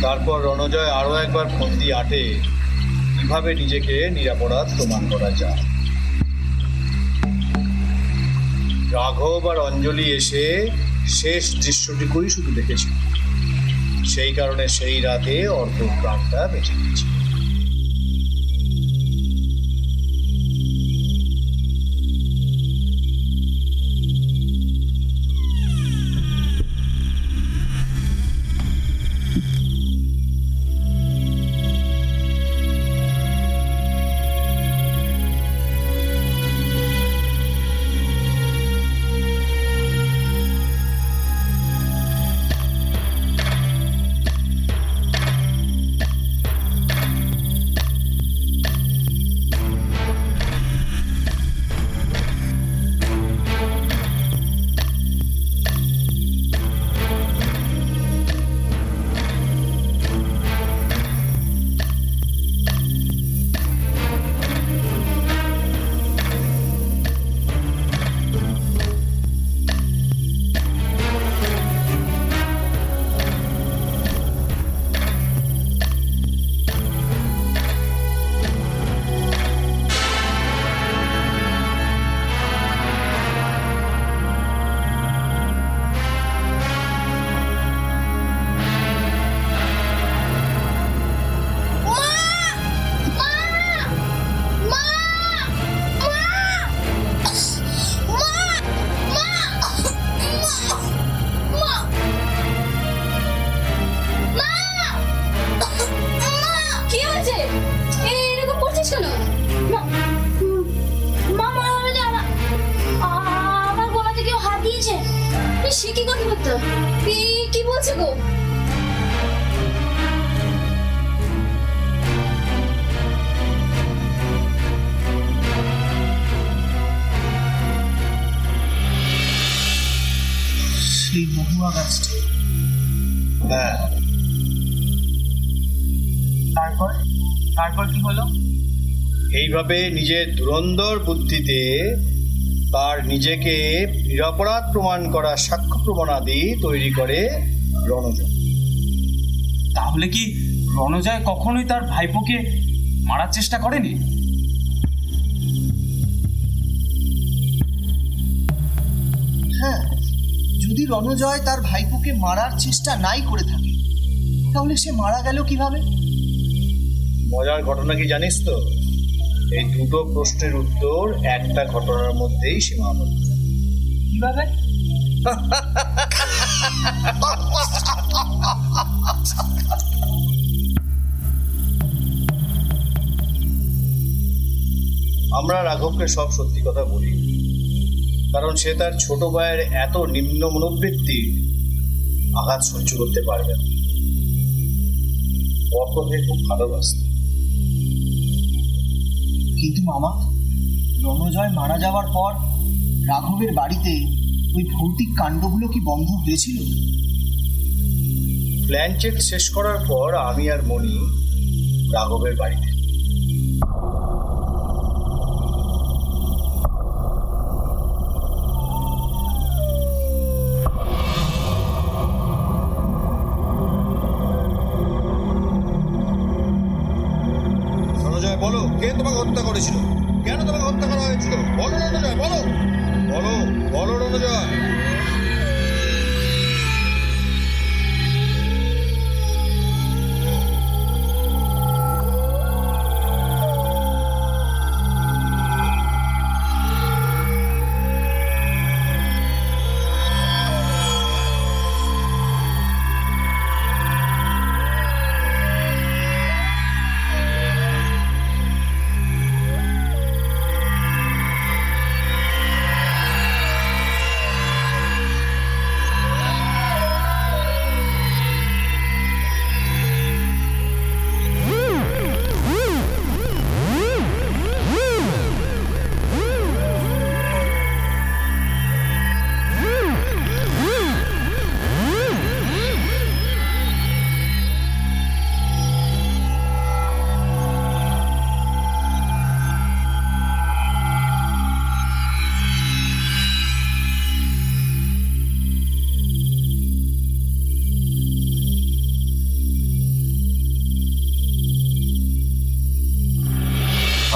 Speaker 2: তারপর রণজয় আরো একবার ফন্দি আটে কিভাবে নিজেকে নিরাপরাধ প্রমাণ করা যায়। রাঘব আর অঞ্জলি এসে শেষ দৃশ্যটুকুই শুধু দেখেছিল, সেই কারণে সেই রাতে অর্ক প্রাণটা বেঁচে গিয়েছিল।
Speaker 7: সে কি কথাবার্তা? কি বলছে গো?
Speaker 10: সেই মহুয়া গাছটা।
Speaker 2: হ্যাঁ,
Speaker 1: তারপর কি হলো?
Speaker 2: এইভাবে নিজের ধুরন্ধর বুদ্ধিতে তার নিজেকে নিরপরাধ প্রমাণ করা সাক্ষ্য প্রমাণাদি তৈরি করে রণজয়।
Speaker 4: তাহলে কি রণজয় কখনোই তার ভাইপোকে মারার চেষ্টা করেনি?
Speaker 10: হ্যাঁ, যদি রণজয় তার ভাইপোকে মারার চেষ্টা নাই করে থাকে তাহলে সে মারা গেল কিভাবে?
Speaker 2: মজার ঘটনা কি জানিস তো? এই দুটো প্রশ্নের উত্তর একটা ঘটনার মধ্যেই সীমাবদ্ধ।
Speaker 1: কিভাবে?
Speaker 2: আমরা রাঘবকে সব সত্যি কথা বলি, কারণ সে তার ছোট ভাইয়ের এত নিম্ন মনোবৃত্তি আঘাত সহ্য করতে পারবে না। অর্ককে খুব ভালোবাসত।
Speaker 10: কিন্তু মামা, রণজয় মারা যাওয়ার পর রাঘবের বাড়িতে ওই ভৌতিক কাণ্ডগুলো কি বন্ধ হয়েছিল?
Speaker 2: প্ল্যান চেক শেষ করার পর আমি আর মণি রাঘবের বাড়িতে। রণজয়, বলো, কে তোমাকে হত্যা করেছিল? কেন তোমাকে হত্যা করা হয়েছিল? বলো রণজয়, বলো বলো বলো রণজয়।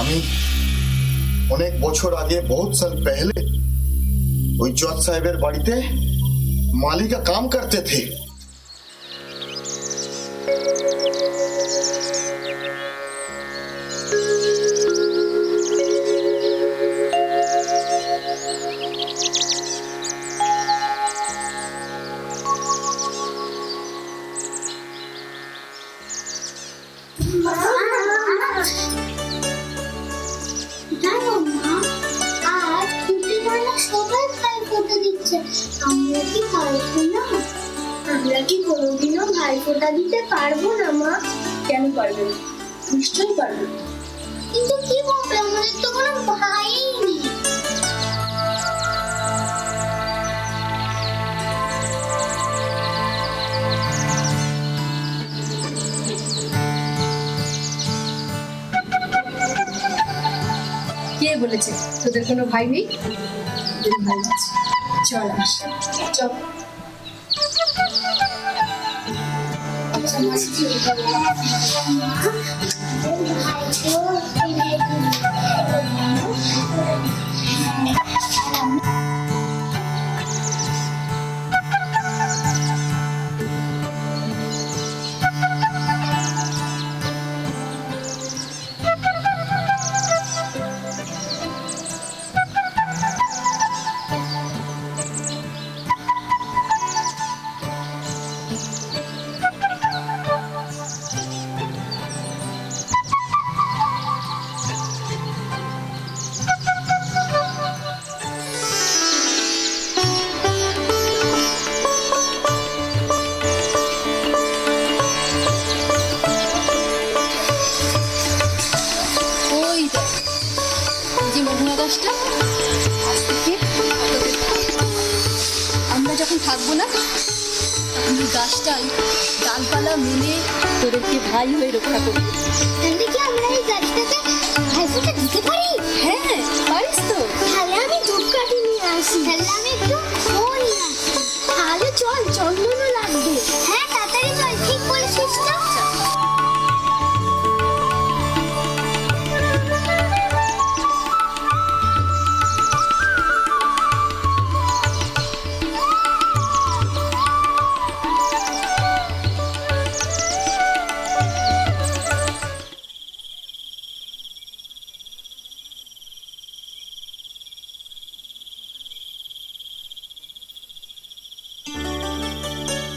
Speaker 5: আমি অনেক বছর আগে, বহুত সাল पहले, ওই জজ সাহেবের বাড়িতে माली का काम करते थे।
Speaker 6: জানো মা, আজ কুটিমালা সবাই ভাইফোঁটা দিচ্ছে। আমরা কি পারবো না? আমরা কি কোনোদিনও ভাইফোঁটা দিতে পারবো না মা?
Speaker 7: কেন পারবে না? নিশ্চয়ই পারবে।
Speaker 6: কিন্তু কি হবে, আমাদের তো কোনো ভাই নেই।
Speaker 7: কে বলেছে তোদের কোনো ভাই নেই? তোদের ভাই আছে, চল আস, চল। আমরা যখন থাকবো না, তখন গাছটাই ডালপালা মেলে তোদেরকে ভাই হয়ে রক্ষা করবে।
Speaker 6: তাহলে কি আমরা এই গাছটাকে ভাইফোঁটা দিতে পারি?
Speaker 7: হ্যাঁ, পারিস তো।
Speaker 6: তাহলে আমি ধূপকাঠি নিয়ে আসি। তাহলে আমি একটু ফোন নিয়ে আসি। তাহলে চল, চন্দনও লাগবে। হ্যাঁ, তাড়াতাড়ি চল, ঠিক বলেছিস তো।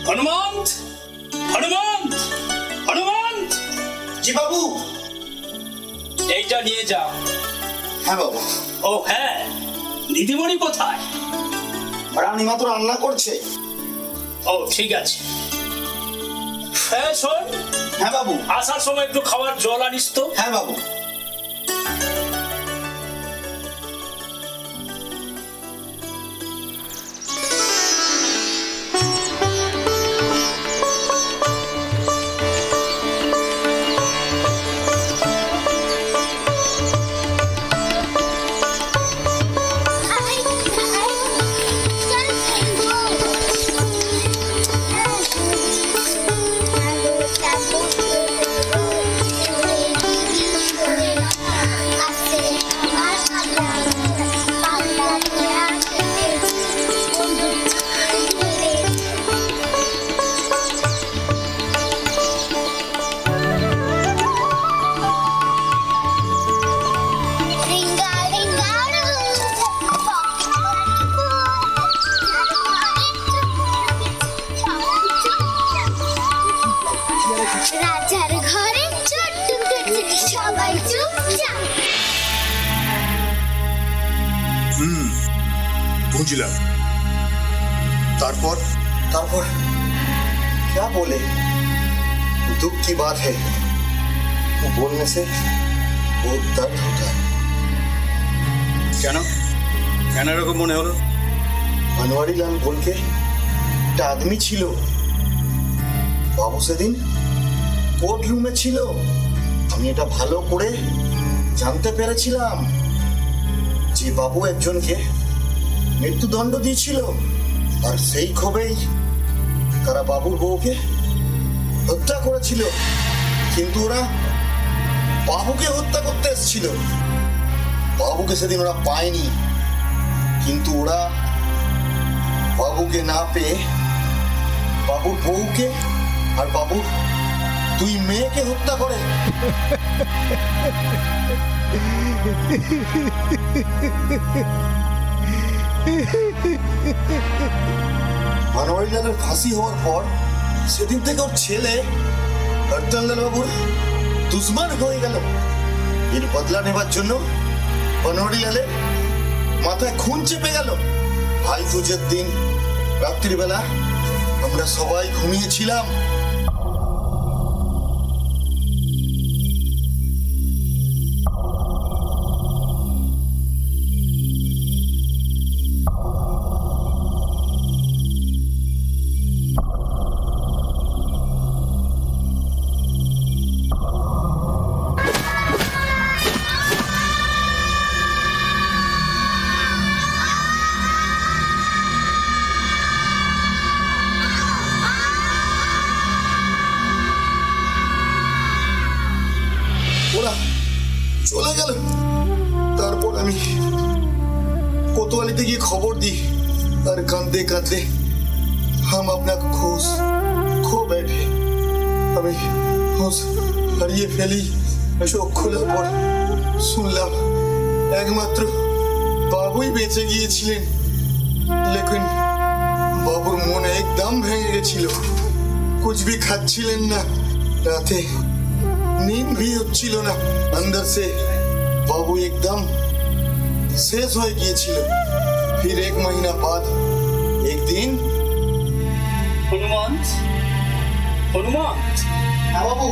Speaker 11: হনুমন্ত, হনুমন্ত, হনুমন্ত,
Speaker 5: জি বাবু।
Speaker 11: এইটা নিয়ে যা।
Speaker 5: হ্যাঁ বাবু।
Speaker 11: ও হ্যাঁ, দিদিমণি কোথায়?
Speaker 5: রানী মাত্র রান্না করছে।
Speaker 11: ও ঠিক আছে। হ্যাঁ শোন,
Speaker 5: হ্যাঁ বাবু।
Speaker 11: আসার সময় একটু খাবার জল আনিস তো।
Speaker 5: হ্যাঁ বাবু।
Speaker 6: রাজার ঘরে ছোট্ট করছে, সবাই চুপচাপ।
Speaker 8: বুঝলাম। তারপর
Speaker 5: तारपर क्या बोले? दुख की बात है, वो बोलने से बहुत दर्द होता है।
Speaker 2: কেন কেন এরকম মনে হলো?
Speaker 5: बनवारी लाल बोल के একটা আদমি ছিল, বাবু সেদিন কোর্ট রুমে ছিল। আমি এটা ভালো করে জানতে পেরেছিলাম যে বাবু একজনকে মৃত্যুদণ্ড দিয়েছিল, আর সেই ক্ষোভেই তারা বাবুর বউকে হত্যা করেছিল। কিন্তু ওরা বাবুকে হত্যা করতে এসেছিল। বাবুকে সেদিন ওরা পায়নি, কিন্তু ওরা বাবুকে না পেয়ে বাবুর বউকে আর বাবুর দুই মেয়েকে হত্যা করে। মানবাড়ি লালের ফাঁসি হওয়ার পর সেদিন থেকে ওর ছেলে হরচন্দন বাবুর দুশ্মন হয়ে গেল। এর বদলা নেবার জন্য বনওয়ারি লালের মাথায় খুন চেপে গেল। ভাই দুজের দিন রাত্রিবেলা আমরা সবাই ঘুমিয়েছিলাম। ওরা চলে গেল। তারপর আমি কোতোয়ালিতে গিয়ে খবর দিই, আর কাঁদতে কাঁদতে हम अपना खो बैठे। আমি হোশ হারিয়ে ফেলি। চোখ খোলার পর শুনলাম একমাত্র বাবুই বেঁচে গিয়েছিলেন। লেকিন বাবুর মনে একদম ভেঙে গেছিল, कुछ भी খাচ্ছিলেন না, রাতে नींद भी হচ্ছিল না। अंदर से बाबू एकदम शेष हो গিয়েছিল। फिर एक महीना बाद एक दिन
Speaker 11: হনুমন্ত, হনুমন্ত,
Speaker 5: হ্যাঁ বাবু।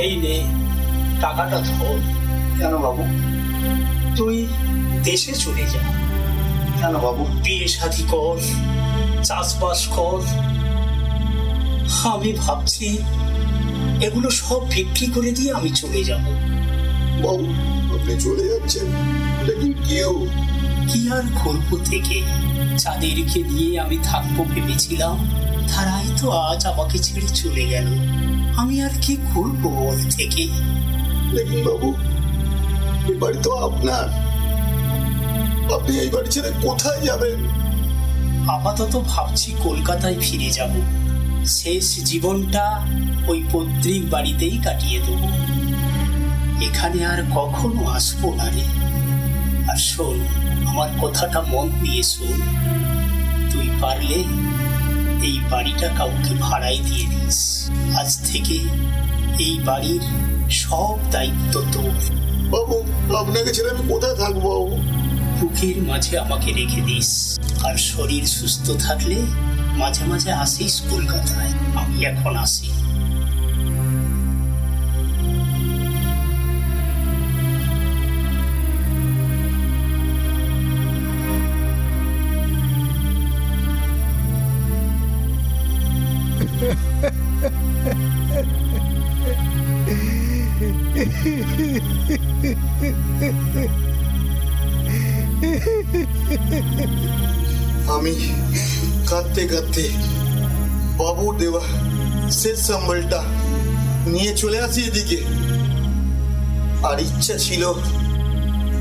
Speaker 11: এই নে টাকাটা ধর।
Speaker 5: কেন বাবু?
Speaker 11: তুই দেশে চলে যা।
Speaker 5: কেন বাবু?
Speaker 11: বিয়ে শাদী কর, চাষবাস কর। আমি ভাবছি এগুলো সব বিক্রি করে দিয়ে আমি চলে যাব।
Speaker 5: বাবু আপনি চলে যাচ্ছেন, এটা কি কেউ?
Speaker 11: কি আর করবো থেকে, যাদেরকে নিয়ে আমি থাকবো ভেবেছিলাম তারাই তো আজ আমাকে ছেড়ে চলে গেল। আমি আর কি করবো ওর থেকে?
Speaker 5: দেখুন বাবু, এই বাড়ি তো আপনার, আপনি এই বাড়ি ছেড়ে কোথায় যাবেন?
Speaker 11: আপাতত ভাবছি কলকাতায় ফিরে যাব, শেষ জীবনটা ওই পৈতৃক বাড়িতেই কাটিয়ে দেবো। এখানে আর কখনো আসবো না রে। আর শোন, আমার কথাটা মন দিয়ে শোন, তুই পারলে এই বাড়িটা কাউকে ভাড়াই দিয়ে দিস। আজ থেকে এই বাড়ির সব দায়িত্ব তোর।
Speaker 5: বাবু আপনাকে ছেড়ে আমি কোথায় থাকবো বাবু?
Speaker 11: বুকের মাঝে আমাকে রেখে দিস, আর শরীর সুস্থ থাকলে মাঝে মাঝে আসিস কলকাতায়। আমি এখন আসি।
Speaker 5: আমি কাঁদতে কাঁদতে বাবুর দেওয়া শেষ সম্বলটা নিয়ে চলে আসি এদিকে। আর ইচ্ছা ছিল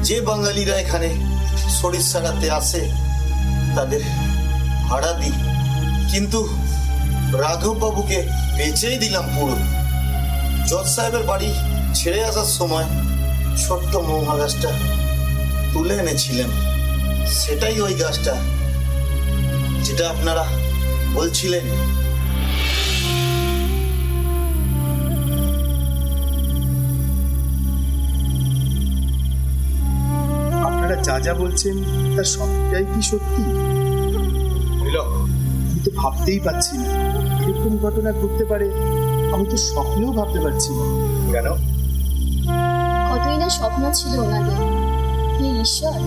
Speaker 5: যে বাঙালিরা এখানে শরীর সারাতে আসে তাদের ভাড়া দিই, কিন্তু রাঘব বাবুকে বেচেই দিলাম পুরো। জজ সাহেবের বাড়ি ছেড়ে আসার সময় ছোট্ট মৌমা গাছটা তুলে এনেছিলেন, সেটাই ওই গাছটা যেটা আপনারা বলছিলেন।
Speaker 9: আপনারা যা যা বলছেন তার সবটাই কি সত্যি? আমি তো ভাবতেই পারছি না এরকম ঘটনা ঘটতে পারে, আমি তো স্বপ্নেও ভাবতে পারছি না।
Speaker 2: কেন?
Speaker 7: কতই না স্বপ্ন ছিল ওনাদের। হে ঈশ্বর,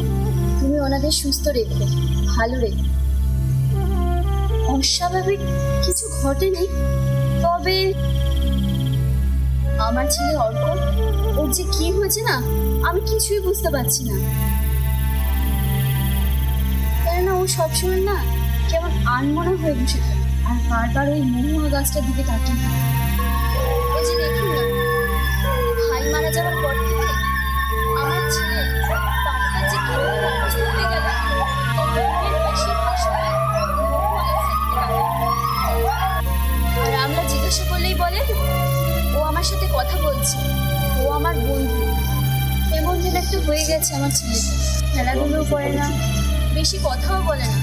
Speaker 7: তুমি ওনাদের সুস্থ রেখো, ভালো রেখো। অস্বাভাবিক কিছু ঘটেনি, তবে আমার ছেলে অর্ক, ওর যে কি হয়েছে না আমি কিছুই বুঝতে পারছি না। কেননা ও সবসময় না কেমন আনমনা হয়ে বসে থাকে, আর বারবার ওই মহুয়া গাছটার দিকে তাকিয়ে থাকে। ওই যে দেখুন না, ভাই মারা যাওয়ার পর থেকে আমার ছেলে বাড়িটা যে কিভাবে অসুস্থ হয়ে গেল, এর বেশিরভাগ সময় মহুয়া গাছের দিকে তাকায়। আর আমরা জিজ্ঞাসা করলেই বলে ও আমার সাথে কথা বলছে, ও আমার বন্ধু। এমন যেন একটু হয়ে গেছে আমার ছেলেটা, খেলাধুলোও করে না, বেশি কথাও বলে না,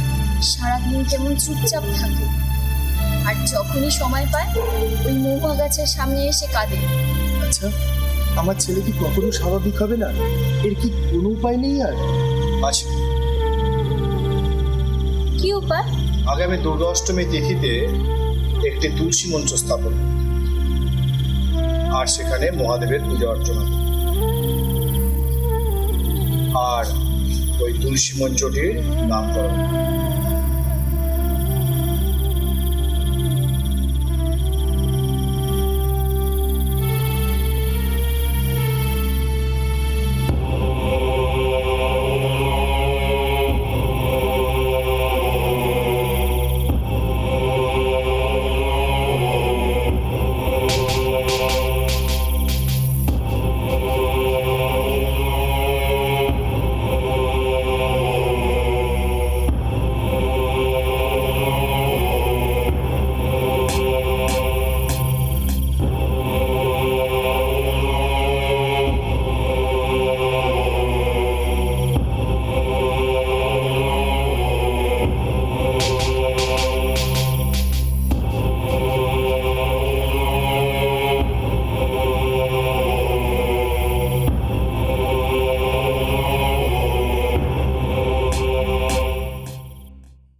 Speaker 7: সারাদিন কেমন চুপচাপ থাকে। আর যখনই সময় পায় ওই মহুয়া গাছের সামনে এসে কাঁদে।
Speaker 9: আচ্ছা, আমার ছেলে কি কখনো স্বাভাবিক হবে না? এর কি কোনো উপায় নেই আর?
Speaker 2: আচ্ছা,
Speaker 7: কি উপায়?
Speaker 2: আগামী দুর্গা অষ্টমী তিথিতে একটি তুলসী মঞ্চ স্থাপন, আর সেখানে মহাদেবের পূজা অর্চনা, আর ওই তুলসী মঞ্চটির নামকরণ।